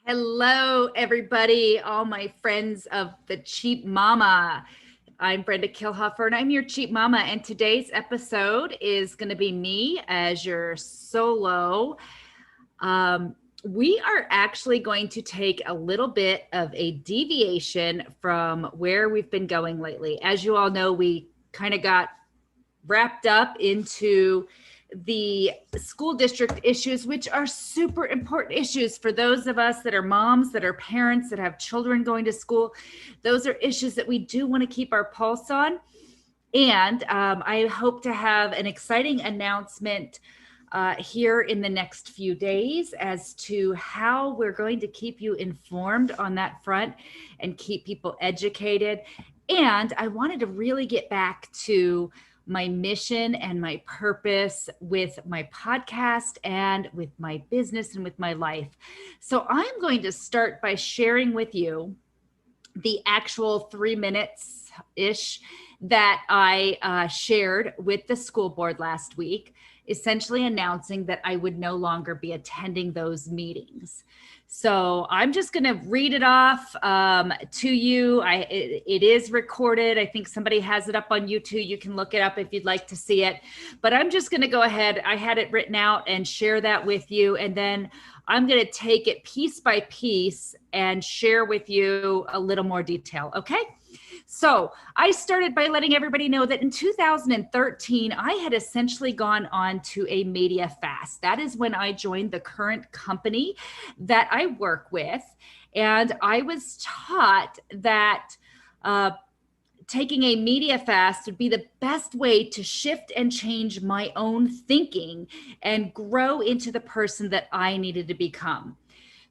Hello, everybody, all my friends of the Cheap Mama. I'm Brenda Kilhoffer, and I'm your Cheap Mama. And today's episode is going to be me as your solo. We are actually going to take a little bit of a deviation from where we've been going lately. As you all know, we kind of got wrapped up into the school district issues, which are super important issues for those of us that are moms, that are parents, that have children going to school. Those are issues that we do want to keep our pulse on. And I hope to have an exciting announcement here in the next few days as to how we're going to keep you informed on that front and keep people educated. And I wanted to really get back to my mission and my purpose with my podcast and with my business and with my life. So I'm going to start by sharing with you the actual 3 minutes ish that I shared with the school board last week, essentially announcing that I would no longer be attending those meetings. So I'm just going to read it off to you. It is recorded. I think somebody has it up on YouTube. You can look it up if you'd like to see it. But I'm just going to go ahead. I had it written out and share that with you. And then I'm going to take it piece by piece and share with you a little more detail. Okay. So I started by letting everybody know that in 2013, I had essentially gone on to a media fast. That is when I joined the current company that I work with. And I was taught that taking a media fast would be the best way to shift and change my own thinking and grow into the person that I needed to become.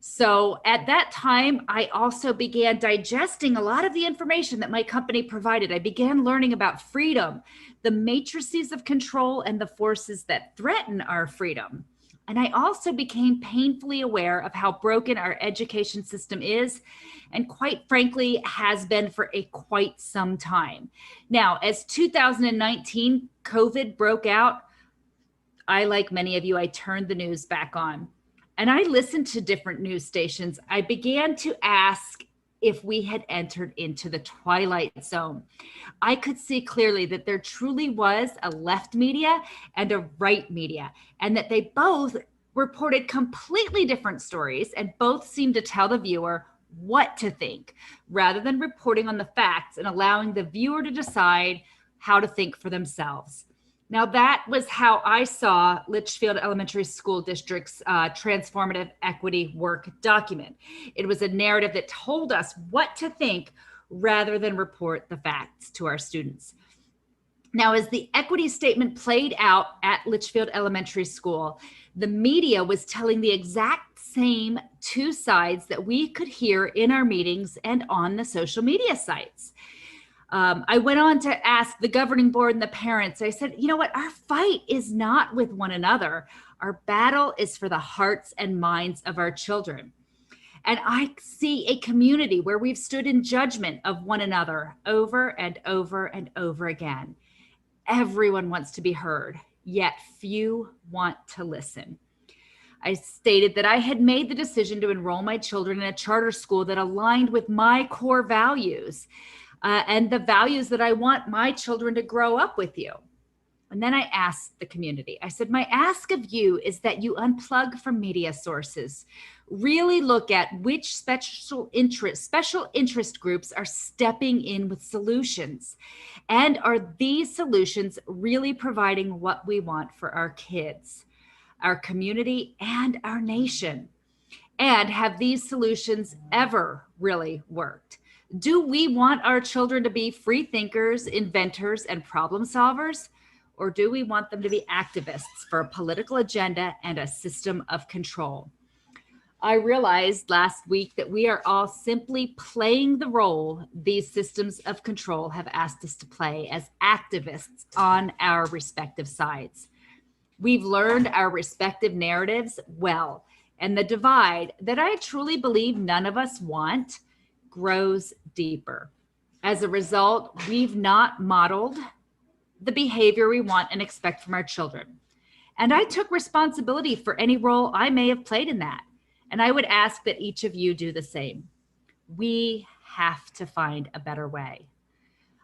So at that time, I also began digesting a lot of the information that my company provided. I began learning about freedom, the matrices of control, and the forces that threaten our freedom. And I also became painfully aware of how broken our education system is, and quite frankly, has been for quite some time. Now, as 2019 COVID broke out, like many of you, I turned the news back on. And I listened to different news stations. I began to ask if we had entered into the twilight zone. I could see clearly that there truly was a left media and a right media, and that they both reported completely different stories and both seemed to tell the viewer what to think rather than reporting on the facts and allowing the viewer to decide how to think for themselves. Now, that was how I saw Litchfield Elementary School District's transformative equity work document. It was a narrative that told us what to think rather than report the facts to our students. Now, as the equity statement played out at Litchfield Elementary School, the media was telling the exact same two sides that we could hear in our meetings and on the social media sites. I went on to ask the governing board and the parents. I said, you know what? Our fight is not with one another. Our battle is for the hearts and minds of our children. And I see a community where we've stood in judgment of one another over and over and over again. Everyone wants to be heard, yet few want to listen. I stated that I had made the decision to enroll my children in a charter school that aligned with my core values. And the values that I want my children to grow up with you. And then I asked the community, I said, my ask of you is that you unplug from media sources, really look at which special interest groups are stepping in with solutions. And are these solutions really providing what we want for our kids, our community, and our nation? And have these solutions ever really worked? Do we want our children to be free thinkers, inventors, and problem solvers? Or do we want them to be activists for a political agenda and a system of control? I realized last week that we are all simply playing the role these systems of control have asked us to play as activists on our respective sides. We've learned our respective narratives well, and the divide that I truly believe none of us want grows deeper. As a result, we've not modeled the behavior we want and expect from our children. And I took responsibility for any role I may have played in that. And I would ask that each of you do the same. We have to find a better way.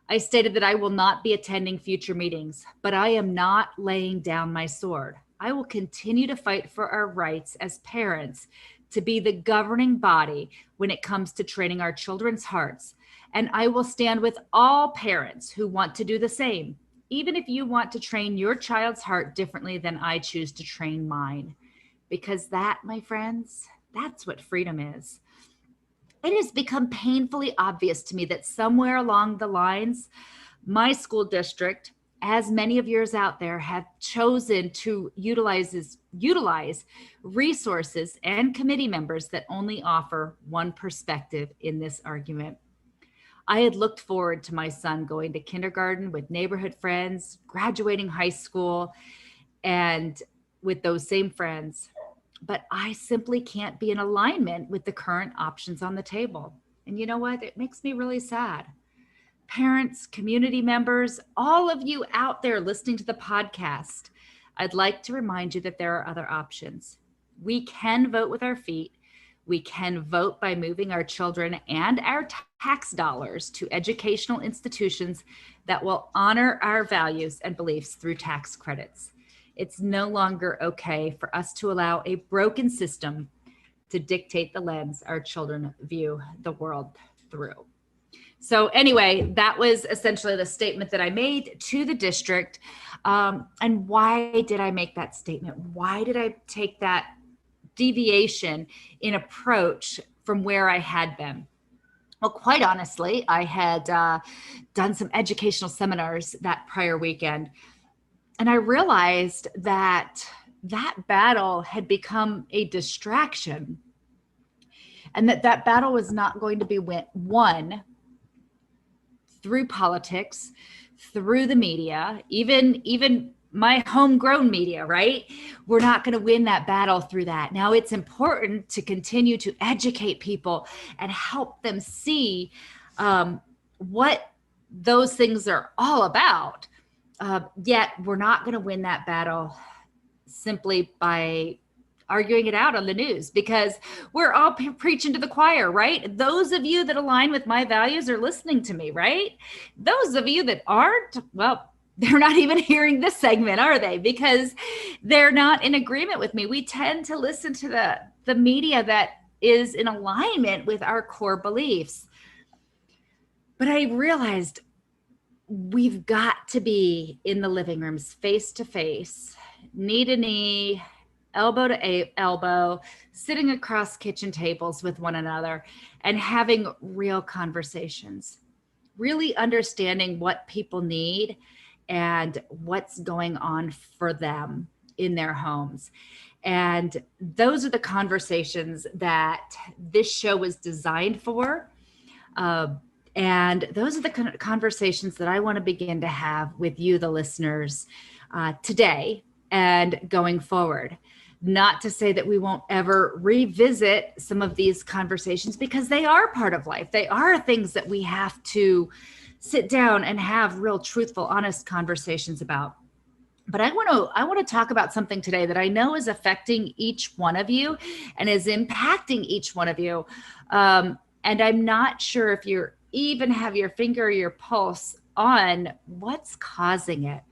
I stated that I will not be attending future meetings, but I am not laying down my sword. I will continue to fight for our rights as parents to be the governing body when it comes to training our children's hearts. And I will stand with all parents who want to do the same, even if you want to train your child's heart differently than I choose to train mine. Because that, my friends, that's what freedom is. It has become painfully obvious to me that somewhere along the lines, my school district, as many of yours out there, have chosen to utilize resources and committee members that only offer one perspective in this argument. I had looked forward to my son going to kindergarten with neighborhood friends, graduating high school, and with those same friends. But I simply can't be in alignment with the current options on the table. And you know what? It makes me really sad. Parents, community members, all of you out there listening to the podcast, I'd like to remind you that there are other options. We can vote with our feet. We can vote by moving our children and our tax dollars to educational institutions that will honor our values and beliefs through tax credits. It's no longer okay for us to allow a broken system to dictate the lens our children view the world through. So anyway, that was essentially the statement that I made to the district. And why did I make that statement? Why did I take that deviation in approach from where I had been? Well, quite honestly, I had done some educational seminars that prior weekend. And I realized that battle had become a distraction, and that battle was not going to be won through politics, through the media, even my homegrown media, right? We're not going to win that battle through that. Now, it's important to continue to educate people and help them see what those things are all about. Yet we're not going to win that battle simply by arguing it out on the news, because we're all preaching to the choir, right? Those of you that align with my values are listening to me, right? Those of you that aren't, well, they're not even hearing this segment, are they? Because they're not in agreement with me. We tend to listen to the media that is in alignment with our core beliefs. But I realized we've got to be in the living rooms, face to face, knee to knee, elbow to elbow, sitting across kitchen tables with one another and having real conversations, really understanding what people need and what's going on for them in their homes. And those are the conversations that this show was designed for. And those are the conversations that I want to begin to have with you, the listeners, today and going forward. Not to say that we won't ever revisit some of these conversations, because they are part of life. They are things that we have to sit down and have real, truthful, honest conversations about. But I want to talk about something today that I know is affecting each one of you and is impacting each one of you. And I'm not sure if you're even have your finger or your pulse on what's causing it.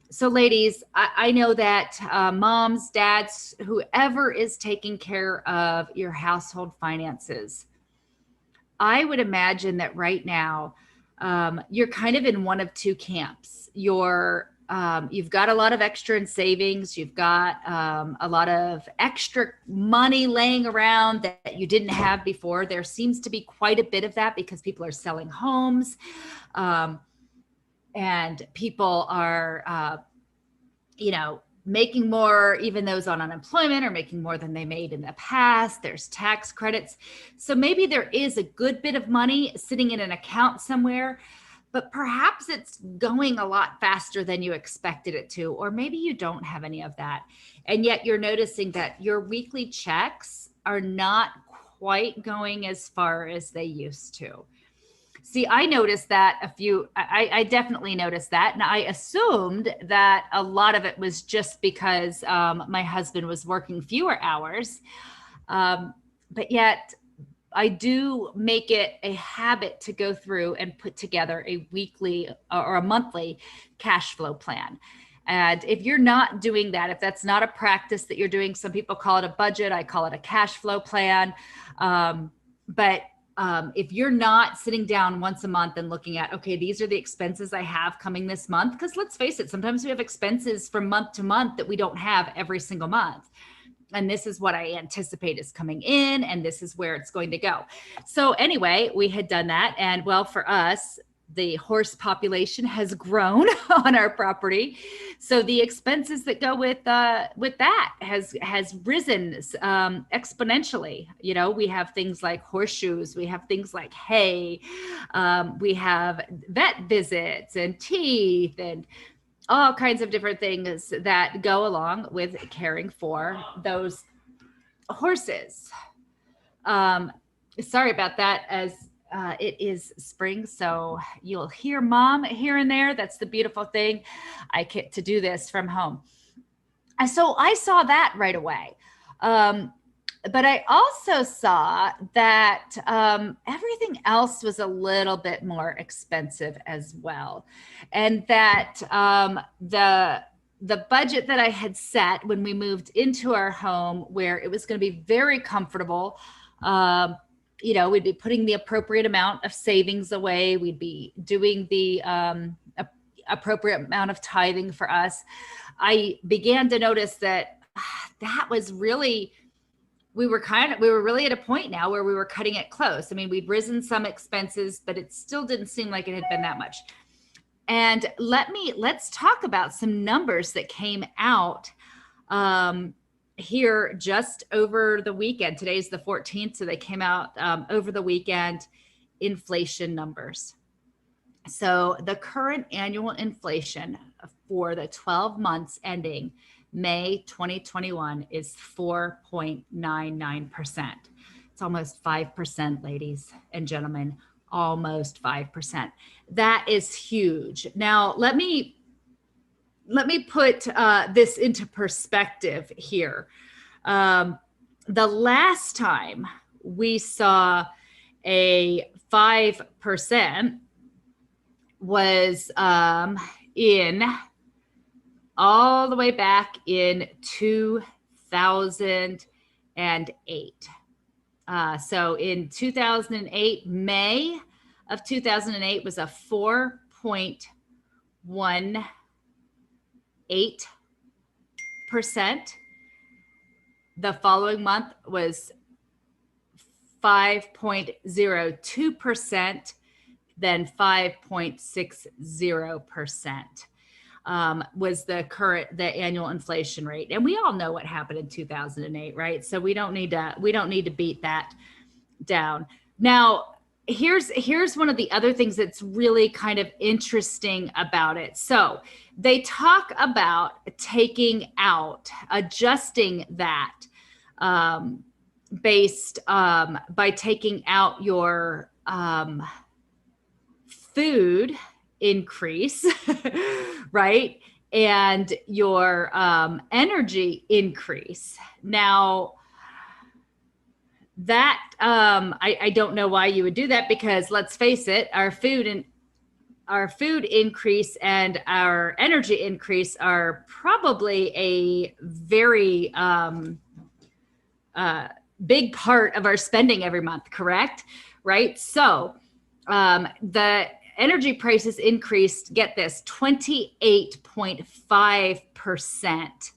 So ladies, I know that moms, dads, whoever is taking care of your household finances, I would imagine that right now you're kind of in one of two camps. You've got a lot of extra in savings. You've got a lot of extra money laying around that you didn't have before. There seems to be quite a bit of that because people are selling homes, and people are, making more, even those on unemployment are making more than they made in the past. There's tax credits. So maybe there is a good bit of money sitting in an account somewhere, but perhaps it's going a lot faster than you expected it to, or maybe you don't have any of that. And yet you're noticing that your weekly checks are not quite going as far as they used to. See, I noticed that I definitely noticed that. And I assumed that a lot of it was just because my husband was working fewer hours. But yet I do make it a habit to go through and put together a weekly or a monthly cash flow plan. And if you're not doing that, if that's not a practice that you're doing, some people call it a budget, I call it a cash flow plan. But if you're not sitting down once a month and looking at, okay, these are the expenses I have coming this month, because let's face it, sometimes we have expenses from month to month that we don't have every single month. And this is what I anticipate is coming in, and this is where it's going to go. So anyway, we had done that. And well, for us, the horse population has grown on our property. So the expenses that go with that has risen exponentially. You know, we have things like horseshoes, we have things like hay, we have vet visits and teeth and all kinds of different things that go along with caring for those horses. Sorry about that, as it is spring, so you'll hear mom here and there. That's the beautiful thing. I get to do this from home. And so I saw that right away. But I also saw that everything else was a little bit more expensive as well. And that the budget that I had set when we moved into our home, where it was going to be very comfortable, you know, we'd be putting the appropriate amount of savings away. We'd be doing the appropriate amount of tithing for us. I began to notice that that was really, we were really at a point now where we were cutting it close. I mean, we'd risen some expenses, but it still didn't seem like it had been that much. And let's talk about some numbers that came out here just over the weekend. Today's the 14th, so they came out over the weekend, inflation numbers. So the current annual inflation for the 12 months ending May 2021 is 4.99%. It's almost 5%, ladies and gentlemen, almost 5%. That is huge. Now, let me put this into perspective here. The last time we saw a 5% was in all the way back in 2008. So in 2008, May of 2008 was a 4.18%. The following month was 5.02%, then 5.60%. Was the annual inflation rate. And we all know what happened in 2008, right? So we don't need to beat that down. Now, here's one of the other things that's really kind of interesting about it. So they talk about adjusting that based by taking out your food increase, right? And your energy increase. Now, that I don't know why you would do that, because let's face it, our food increase and our energy increase are probably a very big part of our spending every month, correct? Right? So the energy prices increased, get this, 28.5%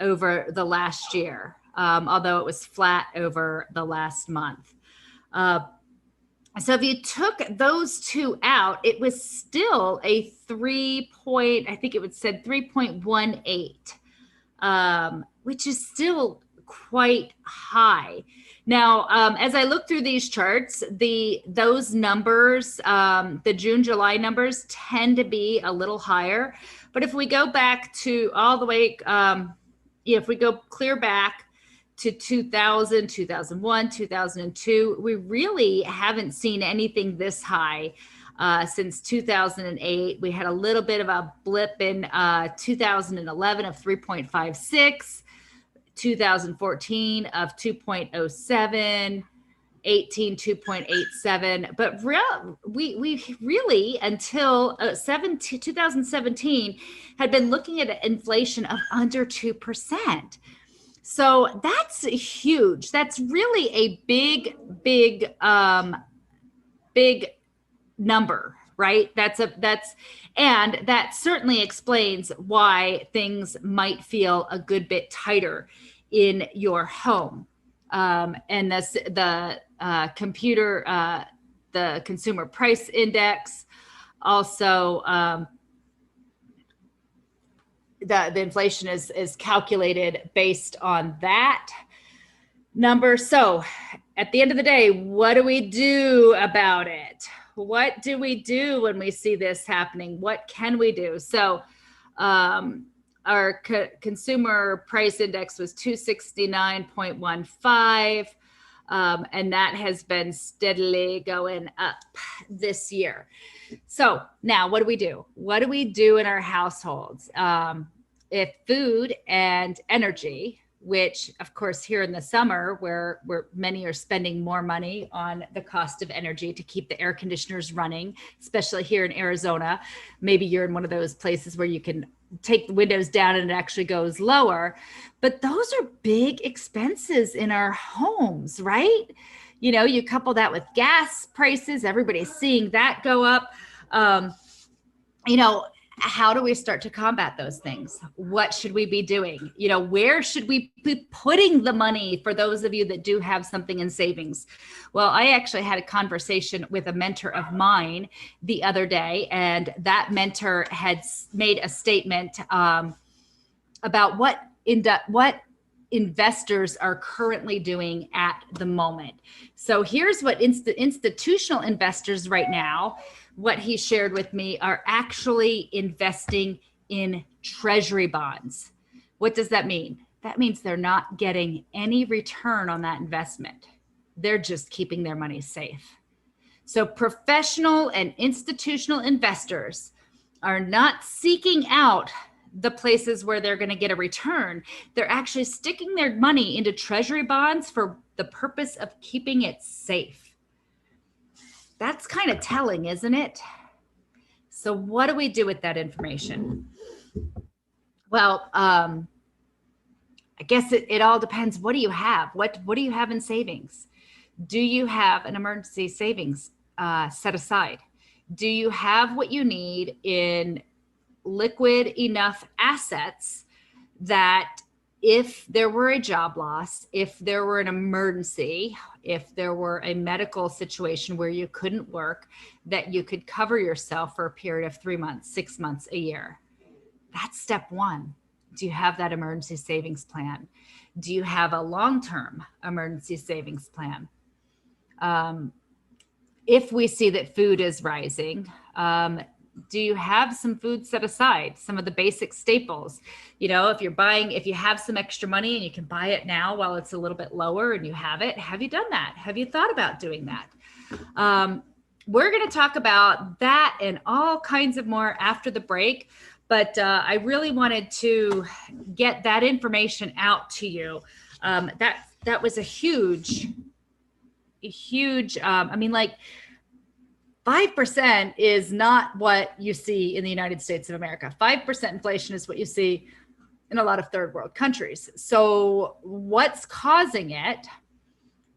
over the last year, although it was flat over the last month. So if you took those two out, it was still a 3.18, which is still quite high. Now, as I look through these charts, those numbers, the June, July numbers tend to be a little higher. But if we go back to all the way, if we go clear back to 2000, 2001, 2002, we really haven't seen anything this high since 2008. We had a little bit of a blip in 2011 of 3.56. 2014 of 2.07, 18 2.87, but we really until 2017 had been looking at inflation of under 2%. So that's huge. That's really a big number, right? And that certainly explains why things might feel a good bit tighter in your home. And the consumer price index, also the inflation is calculated based on that number. So at the end of the day, what do we do about it? What do we do when we see this happening? What can we do? So our consumer price index was 269.15, and that has been steadily going up this year. So now what do we do? What do we do in our households? If food and energy, which of course here in the summer where many are spending more money on the cost of energy to keep the air conditioners running, especially here in Arizona, maybe you're in one of those places where you can take the windows down and it actually goes lower, but those are big expenses in our homes, right? You know, you couple that with gas prices, everybody's seeing that go up. You know, how do we start to combat those things? What should we be doing? You know, where should we be putting the money for those of you that do have something in savings? Well, I actually had a conversation with a mentor of mine the other day, and that mentor had made a statement about what investors are currently doing at the moment. So here's what institutional investors right now, what he shared with me, are actually investing in treasury bonds. What does that mean? That means they're not getting any return on that investment. They're just keeping their money safe. So professional and institutional investors are not seeking out the places where they're going to get a return. They're actually sticking their money into treasury bonds for the purpose of keeping it safe. That's kind of telling, isn't it? So what do we do with that information? Well, I guess it all depends. What do you have? What do you have in savings? Do you have an emergency savings set aside? Do you have what you need in liquid enough assets that if there were a job loss, if there were an emergency, if there were a medical situation where you couldn't work, that you could cover yourself for a period of 3 months, 6 months, a year? That's step one. Do you have that emergency savings plan? Do you have a long-term emergency savings plan? If we see that food is rising, do you have some food set aside, some of the basic staples? You know, if you have some extra money and you can buy it now while it's a little bit lower and you have it, have you done that? Have you thought about doing that? We're going to talk about that and all kinds of more after the break. But I really wanted to get that information out to you. That was a huge, I mean, like, 5% is not what you see in the United States of America. 5% inflation is what you see in a lot of third world countries. So what's causing it?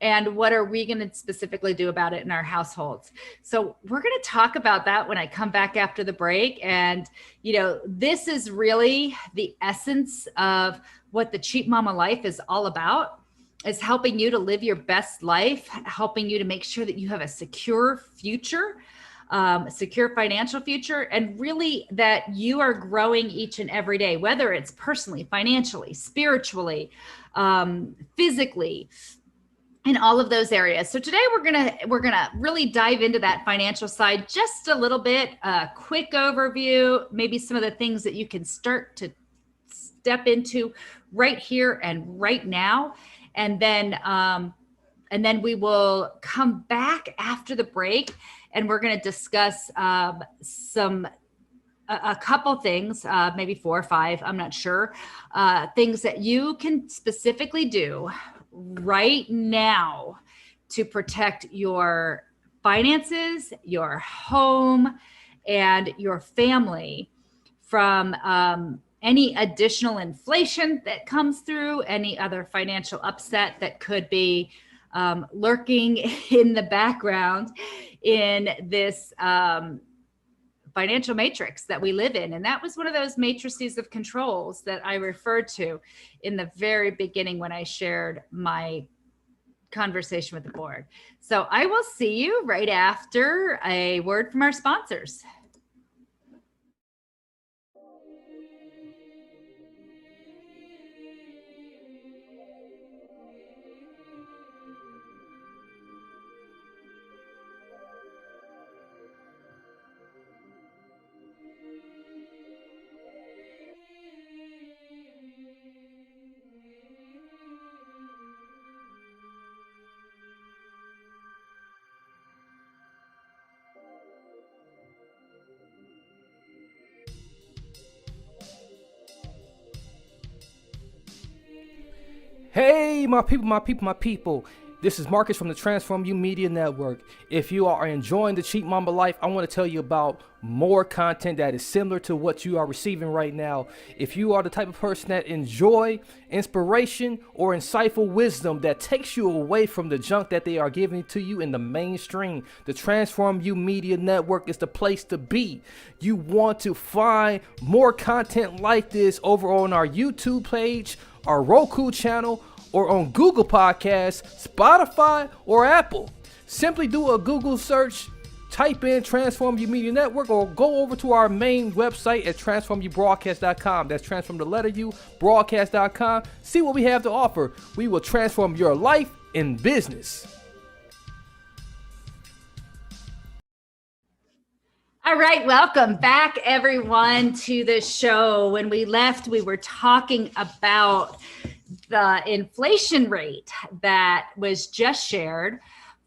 And what are we going to specifically do about it in our households? So we're going to talk about that when I come back after the break. And, you know, this is really the essence of what the Cheap Mama life is all about. Is helping you to live your best life, helping you to make sure that you have a secure future, secure financial future, and really that you are growing each and every day, whether it's personally, financially, spiritually, physically, in all of those areas. So today we're gonna really dive into that financial side just a little bit, a quick overview, maybe some of the things that you can start to step into right here and right now. And then we will come back after the break and we're going to discuss some a couple things, maybe 4 or 5, I'm not sure, things that you can specifically do right now to protect your finances, your home, and your family from any additional inflation that comes through, any other financial upset that could be lurking in the background in this financial matrix that we live in. And that was one of those matrices of controls that I referred to in the very beginning when I shared my conversation with the board. So I will see you right after a word from our sponsors. Hey, my people, my people, my people. This is Marcus from the Transform You Media Network. If you are enjoying the Cheap Mama life, I want to tell you about more content that is similar to what you are receiving right now. If you are the type of person that enjoy inspiration or insightful wisdom that takes you away from the junk that they are giving to you in the mainstream, the Transform You Media Network is the place to be. You want to find more content like this over on our YouTube page, our Roku channel, or on Google Podcasts, Spotify, or Apple. Simply do a Google search, type in Transform You Media Network, or go over to our main website at transformyoubroadcast.com. That's transform the letter U, broadcast.com. See what we have to offer. We will transform your life and business. All right, welcome back, everyone, to the show. When we left, we were talking about the inflation rate that was just shared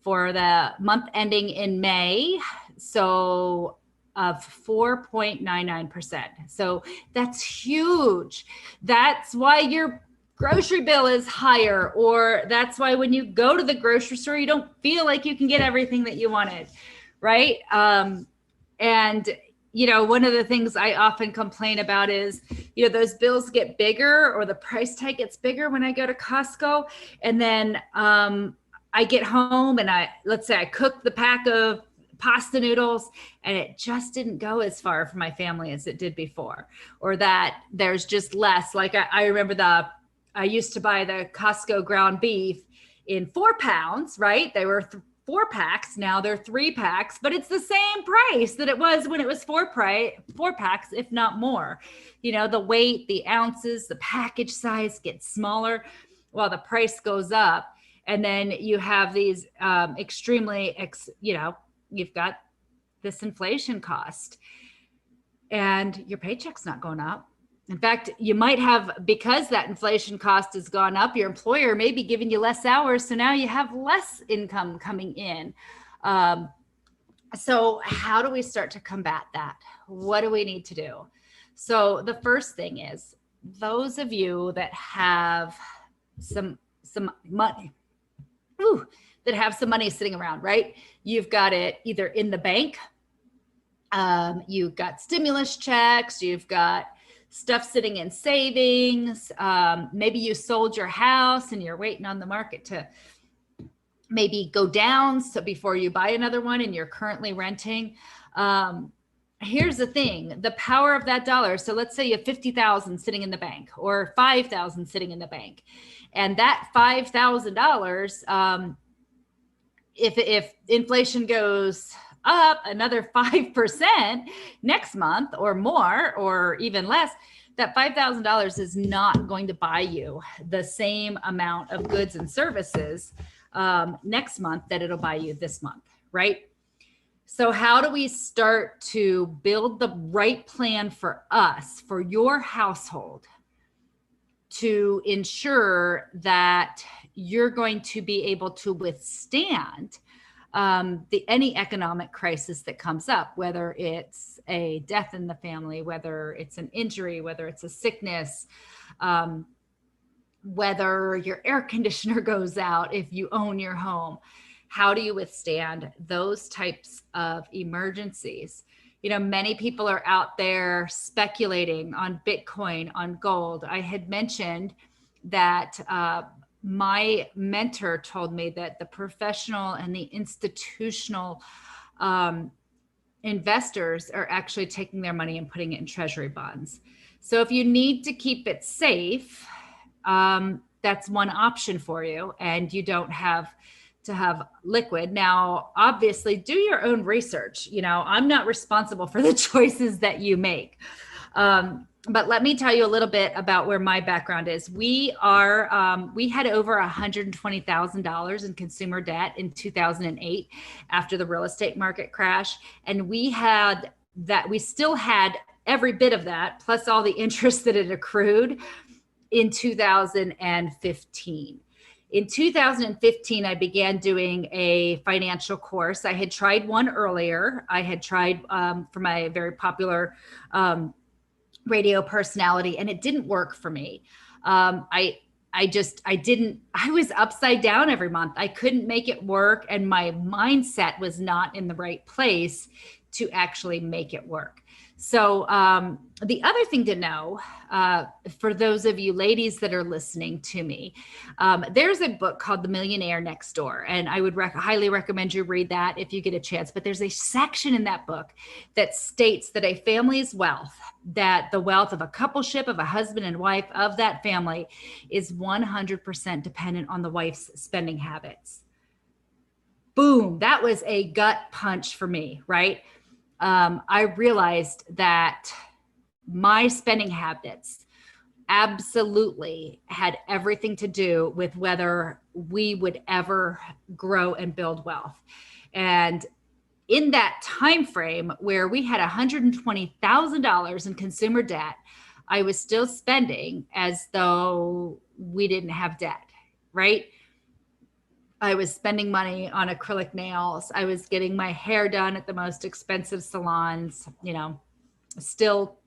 for the month ending in May, so of 4.99%. So that's huge. That's why your grocery bill is higher, or that's why when you go to the grocery store, you don't feel like you can get everything that you wanted, right? And, you know, one of the things I often complain about is, you know, those bills get bigger or the price tag gets bigger when I go to Costco. And then I get home and let's say I cook the pack of pasta noodles and it just didn't go as far for my family as it did before, or that there's just less. Like I remember I used to buy the Costco ground beef in 4 pounds, right? They were 4 packs. Now they're 3 packs, but it's the same price that it was when it was 4 packs, if not more. You know, the weight, the ounces, the package size gets smaller while the price goes up. And then you have these you've got this inflation cost and your paycheck's not going up. In fact, you might have, because that inflation cost has gone up, your employer may be giving you less hours. So now you have less income coming in. So how do we start to combat that? What do we need to do? So the first thing is, those of you that have some money, that have some money sitting around, right? You've got it either in the bank, you've got stimulus checks, you've got stuff sitting in savings. Maybe you sold your house and you're waiting on the market to maybe go down so before you buy another one and you're currently renting. Here's the thing, the power of that dollar. So let's say you have 50,000 sitting in the bank or 5,000 sitting in the bank. And that $5,000, if inflation goes up another 5% next month or more, or even less, that $5,000 is not going to buy you the same amount of goods and services next month that it'll buy you this month, right? So how do we start to build the right plan for us, for your household, to ensure that you're going to be able to withstand any economic crisis that comes up, whether it's a death in the family, whether it's an injury, whether it's a sickness, whether your air conditioner goes out if you own your home. How do you withstand those types of emergencies? You know, many people are out there speculating on Bitcoin, on gold. I had mentioned that my mentor told me that the professional and the institutional investors are actually taking their money and putting it in treasury bonds. So if you need to keep it safe, that's one option for you, and you don't have to have liquid. Now, obviously, do your own research. You know, I'm not responsible for the choices that you make. But let me tell you a little bit about where my background is. We had over $120,000 in consumer debt in 2008 after the real estate market crash. And we still had every bit of that, plus all the interest that had accrued in 2015. In 2015, I began doing a financial course. I had tried one earlier. I had tried for my very popular radio personality, and it didn't work for me. I was upside down every month. I couldn't make it work, and my mindset was not in the right place to actually make it work. So the other thing to know, for those of you ladies that are listening to me, there's a book called The Millionaire Next Door, and I would highly recommend you read that if you get a chance. But there's a section in that book that states that a family's wealth, that the wealth of a coupleship, of a husband and wife, of that family, is 100% dependent on the wife's spending habits. Boom, that was a gut punch for me, right? I realized that my spending habits absolutely had everything to do with whether we would ever grow and build wealth. And in that time frame where we had $120,000 in consumer debt, I was still spending as though we didn't have debt, right? I was spending money on acrylic nails. I was getting my hair done at the most expensive salons, you know, still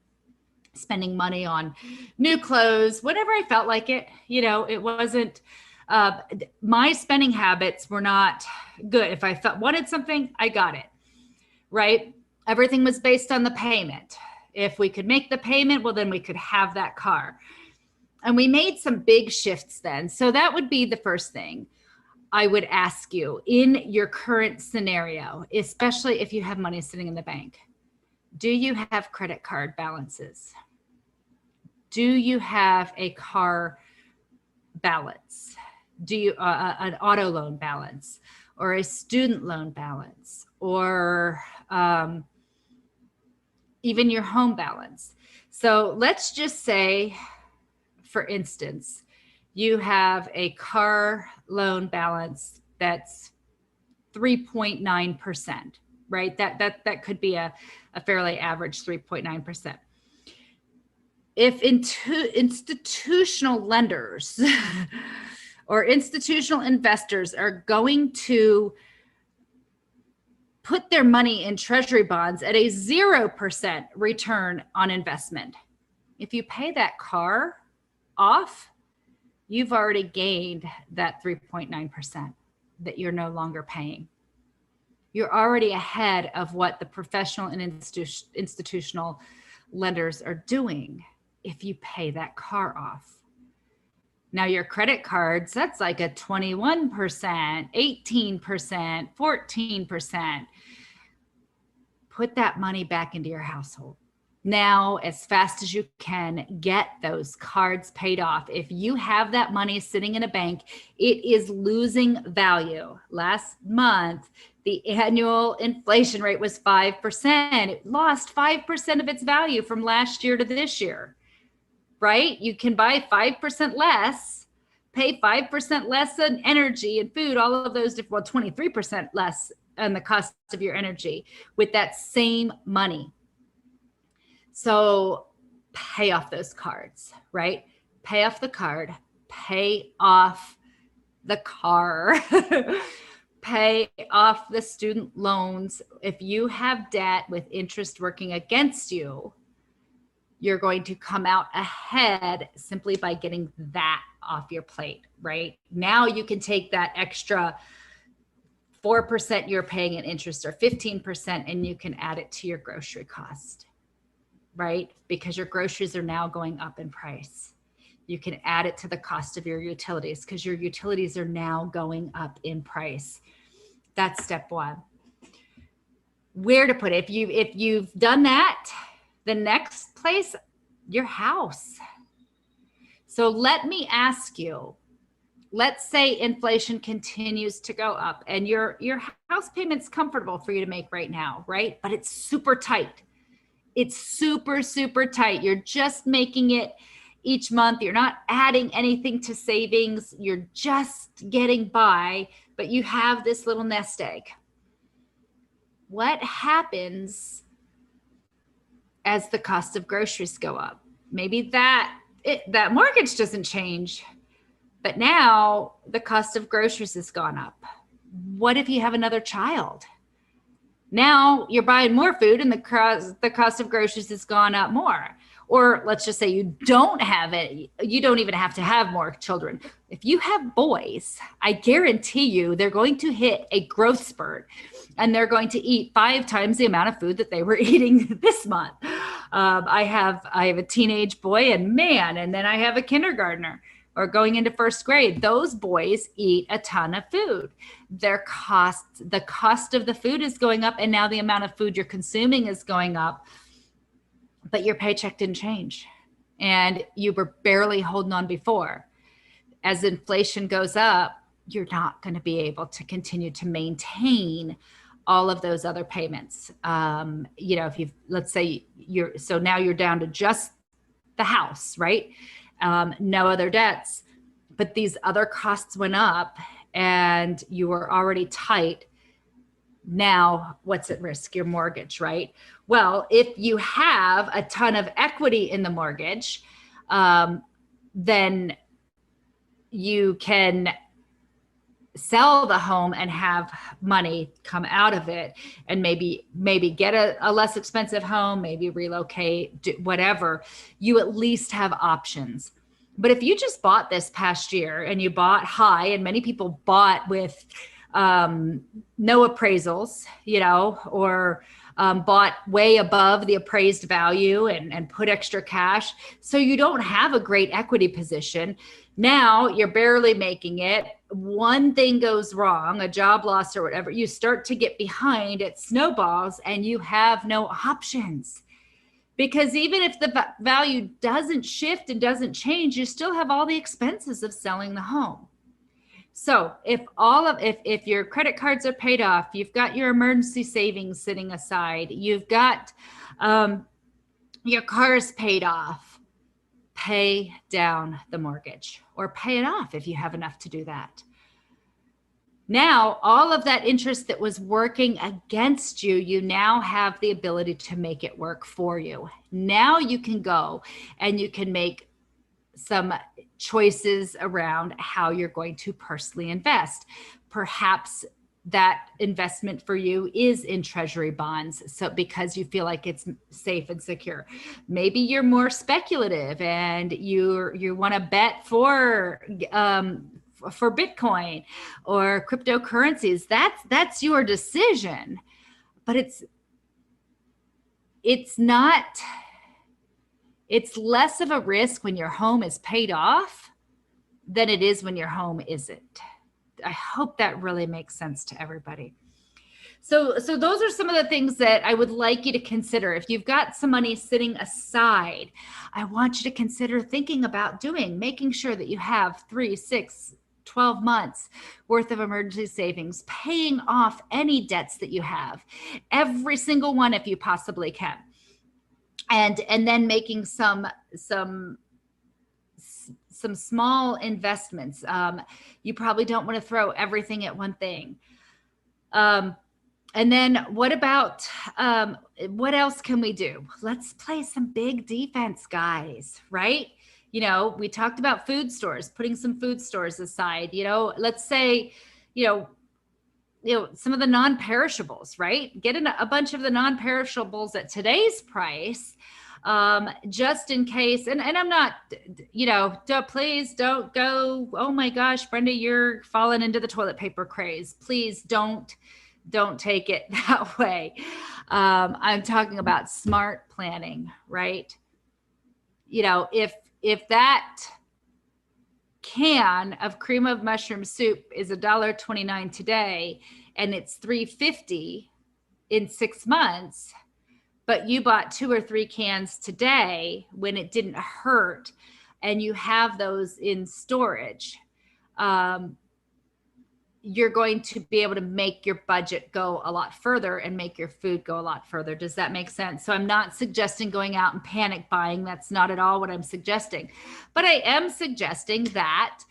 spending money on new clothes, whenever I felt like it. You know, it wasn't, my spending habits were not good. If I wanted something, I got it, right? Everything was based on the payment. If we could make the payment, well, then we could have that car. And we made some big shifts then. So that would be the first thing I would ask you in your current scenario, especially if you have money sitting in the bank. Do you have credit card balances? Do you have a car balance? Do you an auto loan balance, or a student loan balance, or even your home balance? So let's just say, for instance, you have a car loan balance that's 3.9%, right? That could be a fairly average 3.9%. If institutional lenders or institutional investors are going to put their money in treasury bonds at a 0% return on investment, if you pay that car off, you've already gained that 3.9% that you're no longer paying. You're already ahead of what the professional and institutional lenders are doing if you pay that car off. Now your credit cards, that's like a 21%, 18%, 14%. Put that money back into your household. Now, as fast as you can, get those cards paid off. If you have that money sitting in a bank, it is losing value. Last month, the annual inflation rate was 5%. It lost 5% of its value from last year to this year, right? You can buy 5% less, pay 5% less on energy and food, all of those, 23% less on the cost of your energy with that same money. So pay off those cards, right? Pay off the card, pay off the car, pay off the student loans. If you have debt with interest working against you, you're going to come out ahead simply by getting that off your plate, right? Now you can take that extra 4% you're paying in interest or 15% and you can add it to your grocery cost, right? Because your groceries are now going up in price. You can add it to the cost of your utilities because your utilities are now going up in price. That's step one. Where to put it? If you've done that, the next place, your house. So let me ask you, let's say inflation continues to go up and your house payment's comfortable for you to make right now, right? But it's super tight. It's super, super tight. You're just making it each month. You're not adding anything to savings. You're just getting by, but you have this little nest egg. What happens as the cost of groceries go up? Maybe that mortgage doesn't change, but now the cost of groceries has gone up. What if you have another child? Now you're buying more food and the cost of groceries has gone up more. Or let's just say you don't have it. You don't even have to have more children. If you have boys, I guarantee you they're going to hit a growth spurt and they're going to eat 5 times the amount of food that they were eating this month. I have a teenage boy and then I have a kindergartner or going into first grade. Those boys eat a ton of food. The cost of the food is going up, and now the amount of food you're consuming is going up, but your paycheck didn't change and you were barely holding on before. As inflation goes up, you're not going to be able to continue to maintain all of those other payments. If let's say now you're down to just the house, right? No other debts, but these other costs went up and you were already tight. Now what's at risk? Your mortgage, right? Well, if you have a ton of equity in the mortgage, then you can sell the home and have money come out of it and maybe get a less expensive home, maybe relocate, whatever. You at least have options. But if you just bought this past year and you bought high, and many people bought with no appraisals, or bought way above the appraised value and put extra cash, so you don't have a great equity position. Now you're barely making it. One thing goes wrong, a job loss or whatever, you start to get behind, it snowballs and you have no options. Because even if the value doesn't shift and doesn't change, you still have all the expenses of selling the home. So if your credit cards are paid off, you've got your emergency savings sitting aside, you've got your car's paid off, pay down the mortgage or pay it off if you have enough to do that. Now, all of that interest that was working against you, you now have the ability to make it work for you. Now you can go and you can make some choices around how you're going to personally invest. Perhaps that investment for you is in treasury bonds, so because you feel like it's safe and secure. Maybe you're more speculative and you want to bet for Bitcoin or cryptocurrencies. That's your decision, but it's less of a risk when your home is paid off than it is when your home isn't. I hope that really makes sense to everybody. So those are some of the things that I would like you to consider. If you've got some money sitting aside, I want you to consider thinking about making sure that you have 3, 6, 12 months worth of emergency savings, paying off any debts that you have, every single one if you possibly can. And then making some small investments. You probably don't want to throw everything at one thing. And then what about, what else can we do? Let's play some big defense, guys, right? We talked about food stores, putting some food stores aside. Let's say, some of the non-perishables, right? Get in a bunch of the non-perishables at today's price, just in case. And I'm not, please don't go, oh my gosh, Brenda, you're falling into the toilet paper craze. Please don't take it that way. I'm talking about smart planning, right? If that can of cream of mushroom soup is $1.29 today and it's $3.50 in 6 months, but you bought 2 or 3 cans today when it didn't hurt, and you have those in storage, you're going to be able to make your budget go a lot further and make your food go a lot further. Does that make sense? So I'm not suggesting going out and panic buying. That's not at all what I'm suggesting. But I am suggesting that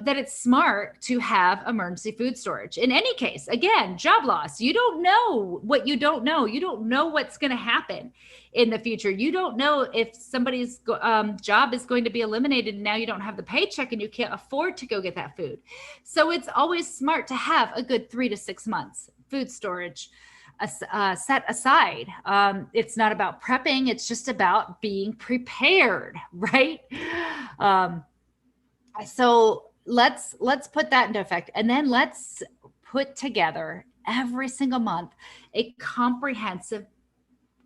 it's smart to have emergency food storage. In any case, again, job loss. You don't know what you don't know. You don't know what's going to happen in the future. You don't know if somebody's job is going to be eliminated and now you don't have the paycheck and you can't afford to go get that food. So it's always smart to have a good 3 to 6 months food storage set aside. It's not about prepping. It's just about being prepared, right? So let's put that into effect. And then let's put together every single month a comprehensive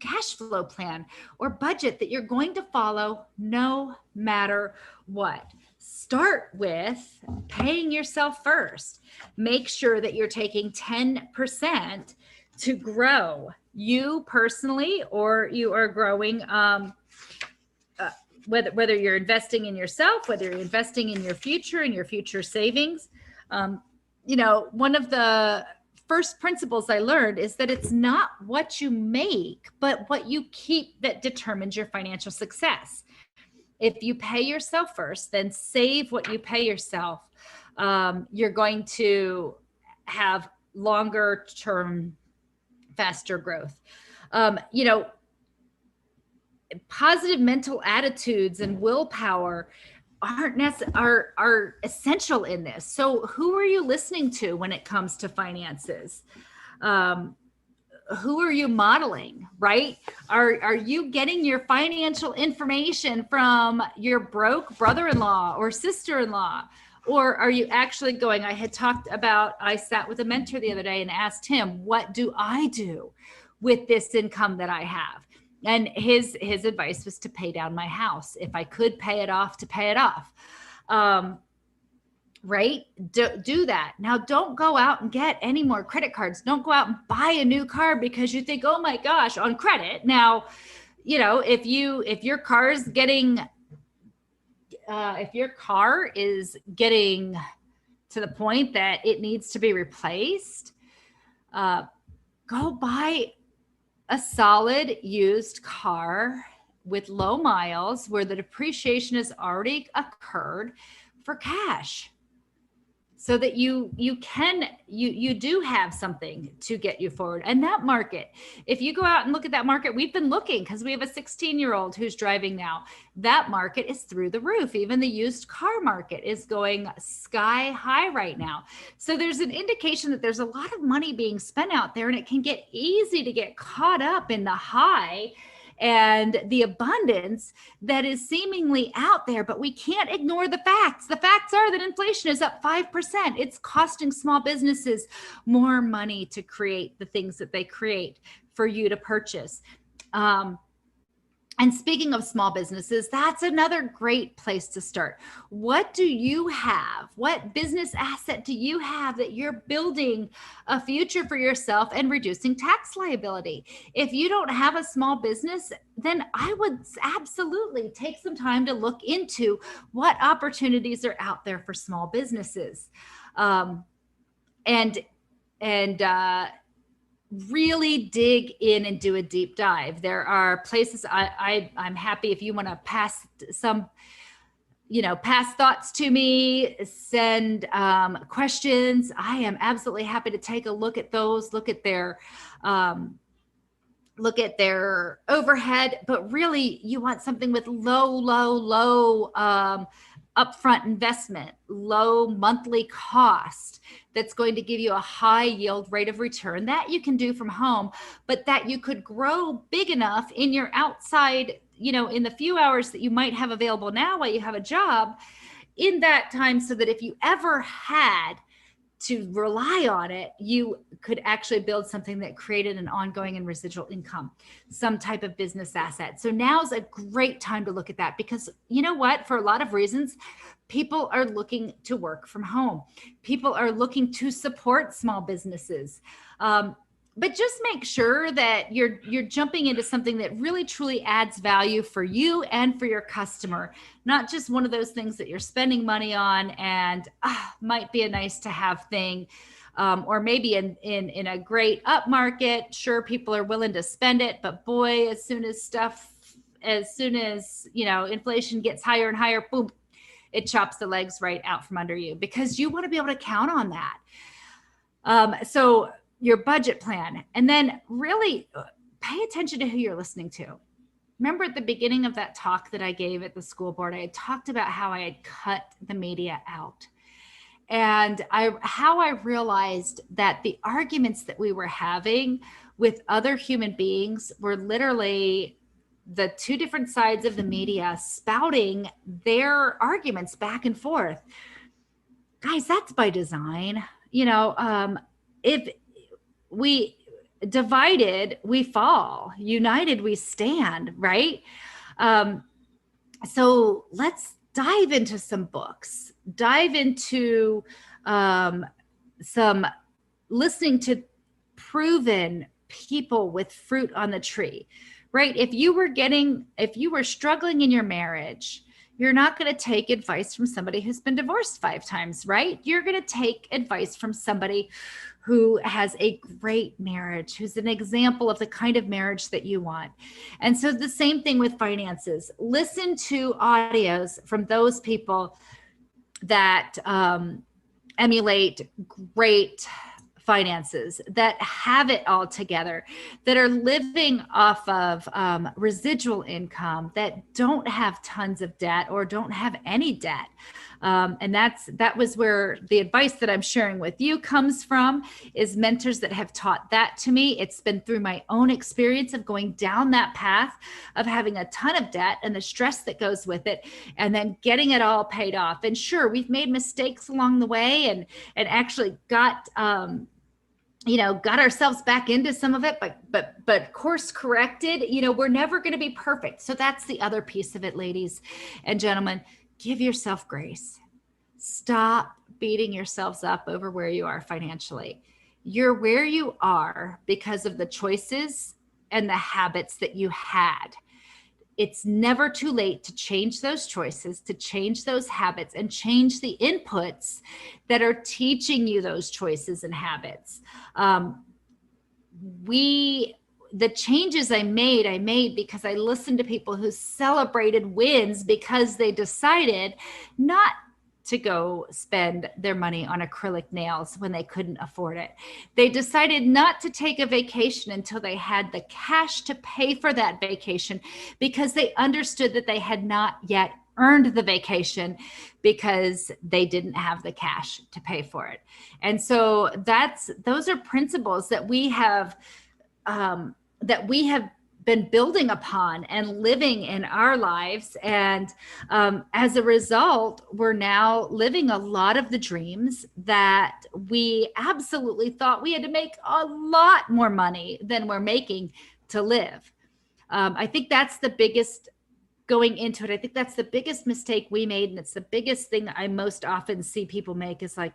cash flow plan or budget that you're going to follow no matter what. Start with paying yourself first. Make sure that you're taking 10% to grow you personally, or you are growing whether you're investing in yourself, whether you're investing in your future savings. One of the first principles I learned is that it's not what you make, but what you keep that determines your financial success. If you pay yourself first, then save what you pay yourself. You're going to have longer term, faster growth. Positive mental attitudes and willpower are essential in this. So who are you listening to when it comes to finances? Who are you modeling, right? Are you getting your financial information from your broke brother-in-law or sister-in-law? Or are you actually going, I sat with a mentor the other day and asked him, what do I do with this income that I have? And his advice was to pay down my house. If I could pay it off, to pay it off. Right? Do that. Now, don't go out and get any more credit cards. Don't go out and buy a new car because you think, oh my gosh, on credit. Now, if your car is getting to the point that it needs to be replaced, go buy a solid used car with low miles where the depreciation has already occurred for cash, so that you do have something to get you forward. And that market, if you go out and look at that market, we've been looking because we have a 16-year-old who's driving now. That market is through the roof. Even the used car market is going sky high right now. So there's an indication that there's a lot of money being spent out there, and it can get easy to get caught up in the high and the abundance that is seemingly out there. But we can't ignore the facts. The facts are that inflation is up 5%. It's costing small businesses more money to create the things that they create for you to purchase. And speaking of small businesses, that's another great place to start. What do you have? What business asset do you have that you're building a future for yourself and reducing tax liability? If you don't have a small business, then I would absolutely take some time to look into what opportunities are out there for small businesses. And really dig in and do a deep dive. There are places I'm happy if you want to pass thoughts to me, send questions. I am absolutely happy to take a look at those, look at their overhead, but really you want something with low upfront investment, low monthly cost that's going to give you a high yield rate of return that you can do from home, but that you could grow big enough in your outside, in the few hours that you might have available now while you have a job in that time, so that if you ever had to rely on it, you could actually build something that created an ongoing and residual income, some type of business asset. So now's a great time to look at that, because you know what? For a lot of reasons, people are looking to work from home. People are looking to support small businesses. But just make sure that you're jumping into something that really truly adds value for you and for your customer, not just one of those things that you're spending money on and might be a nice to have thing. Or maybe in a great up market, sure, people are willing to spend it, but boy, as soon as inflation gets higher and higher, boom, it chops the legs right out from under you, because you want to be able to count on that. So your budget plan, and then really pay attention to who you're listening to. Remember at the beginning of that talk that I gave at the school board, I had talked about how I had cut the media out, and how I realized that the arguments that we were having with other human beings were literally the two different sides of the media spouting their arguments back and forth. Guys, that's by design. If we divided, we fall. United, we stand, right? So let's dive into some books, dive into some listening to proven people with fruit on the tree, right? If you were struggling in your marriage, you're not going to take advice from somebody who's been divorced 5 times, right? You're going to take advice from somebody who has a great marriage, who's an example of the kind of marriage that you want. And so the same thing with finances. Listen to audios from those people that emulate great finances, that have it all together, that are living off of residual income, that don't have tons of debt or don't have any debt. And that was where the advice that I'm sharing with you comes from, is mentors that have taught that to me. It's been through my own experience of going down that path of having a ton of debt and the stress that goes with it, and then getting it all paid off. And sure, we've made mistakes along the way and actually got ourselves back into some of it, but course corrected. We're never going to be perfect. So that's the other piece of it, ladies and gentlemen. Give yourself grace. Stop beating yourselves up over where you are financially. You're where you are because of the choices and the habits that you had. It's never too late to change those choices, to change those habits, and change the inputs that are teaching you those choices and habits. The changes I made because I listened to people who celebrated wins because they decided not to go spend their money on acrylic nails when they couldn't afford it. They decided not to take a vacation until they had the cash to pay for that vacation, because they understood that they had not yet earned the vacation because they didn't have the cash to pay for it. And so those are principles that we have been building upon and living in our lives. And as a result, we're now living a lot of the dreams that we absolutely thought we had to make a lot more money than we're making to live. I think that's the biggest going into it. I think that's the biggest mistake we made. And it's the biggest thing I most often see people make, is like,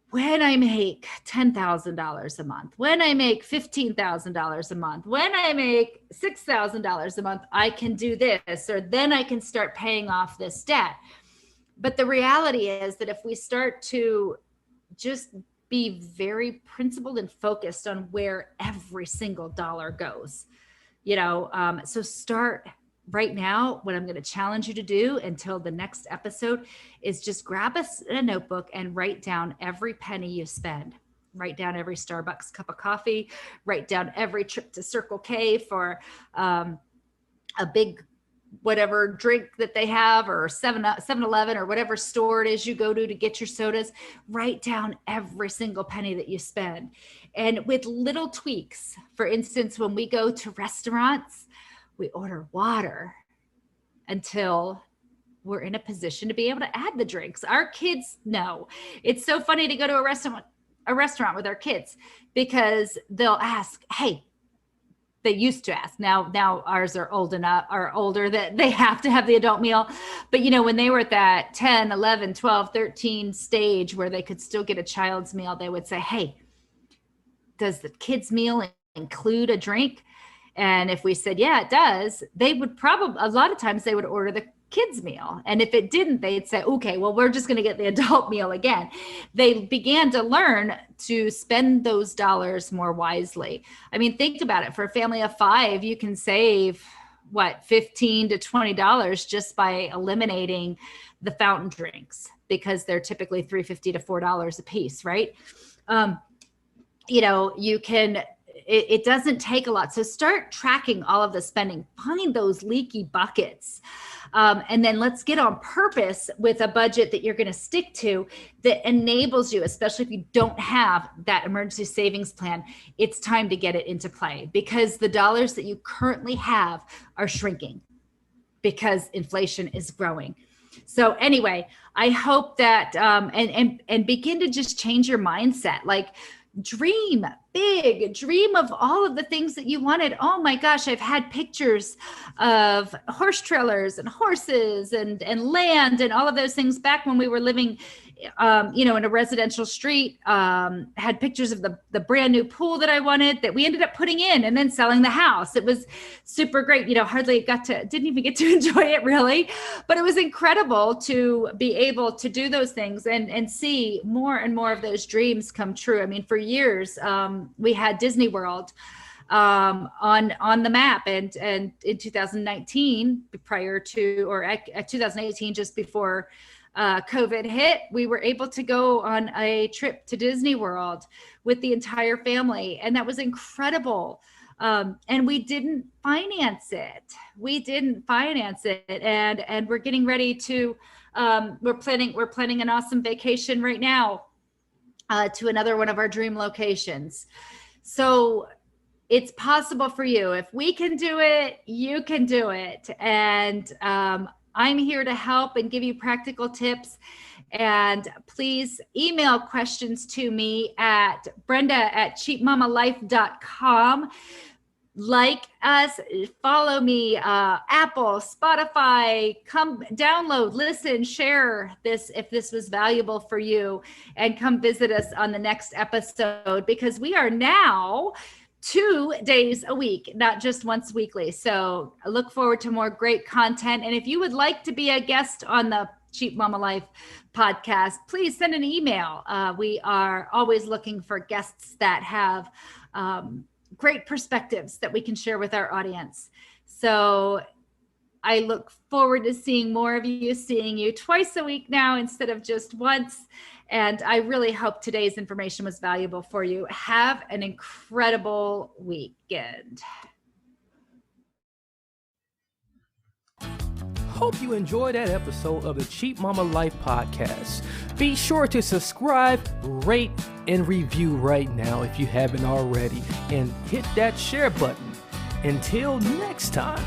when I make $10,000 a month, when I make $15,000 a month, when I make $6,000 a month, I can do this, or then I can start paying off this debt. But the reality is that if we start to just be very principled and focused on where every single dollar goes, so start right now. What I'm going to challenge you to do until the next episode is just grab a notebook and write down every penny you spend. Write down every Starbucks cup of coffee. Write down every trip to Circle K for a big whatever drink that they have, or 7-Eleven or whatever store it is you go to get your sodas. Write down every single penny that you spend. And with little tweaks, for instance, when we go to restaurants, we order water until we're in a position to be able to add the drinks. Our kids know. It's so funny to go to a restaurant with our kids, because they'll ask, hey, they used to ask. Now ours are older that they have to have the adult meal. But when they were at that 10, 11, 12, 13 stage where they could still get a child's meal, they would say, hey, does the kids meal include a drink? And if we said, yeah, it does, they would a lot of times they would order the kids meal. And if it didn't, they'd say, okay, well, we're just going to get the adult meal again. They began to learn to spend those dollars more wisely. I mean, think about it. For a family of 5, you can save $15 to $20 just by eliminating the fountain drinks, because they're typically $3.50 to $4 a piece, right? You can, it doesn't take a lot. So start tracking all of the spending, find those leaky buckets. And then let's get on purpose with a budget that you're going to stick to, that enables you, especially if you don't have that emergency savings plan. It's time to get it into play, because the dollars that you currently have are shrinking because inflation is growing. So anyway, I hope that, and begin to just change your mindset. Like, dream big, dream of all of the things that you wanted. Oh my gosh, I've had pictures of horse trailers and horses and land and all of those things back when we were living, in a residential street. Had pictures of the brand new pool that I wanted, that we ended up putting in and then selling the house. It was super great. Didn't even get to enjoy it really, but it was incredible to be able to do those things and see more and more of those dreams come true. I mean, for years, we had Disney World on the map, and in 2019, prior to, or at 2018, just before COVID hit, we were able to go on a trip to Disney World with the entire family, and that was incredible. And we didn't finance it. And we're getting ready to, we're planning an awesome vacation right now to another one of our dream locations. So it's possible for you. If we can do it, you can do it. And I'm here to help and give you practical tips. And please email questions to me at brenda@cheapmamalife.com. Like us, follow me, Apple, Spotify, come download, listen, share this if this was valuable for you, and come visit us on the next episode, because we are now 2 days a week, not just once weekly. So I look forward to more great content. And if you would like to be a guest on the Cheap Mama Life podcast, please send an email. We are always looking for guests that have great perspectives that we can share with our audience. So I look forward to seeing more of you, seeing you twice a week now instead of just once. And I really hope today's information was valuable for you. Have an incredible weekend. Hope you enjoyed that episode of the Cheap Mama Life podcast. Be sure to subscribe, rate, and review right now if you haven't already, and hit that share button. Until next time.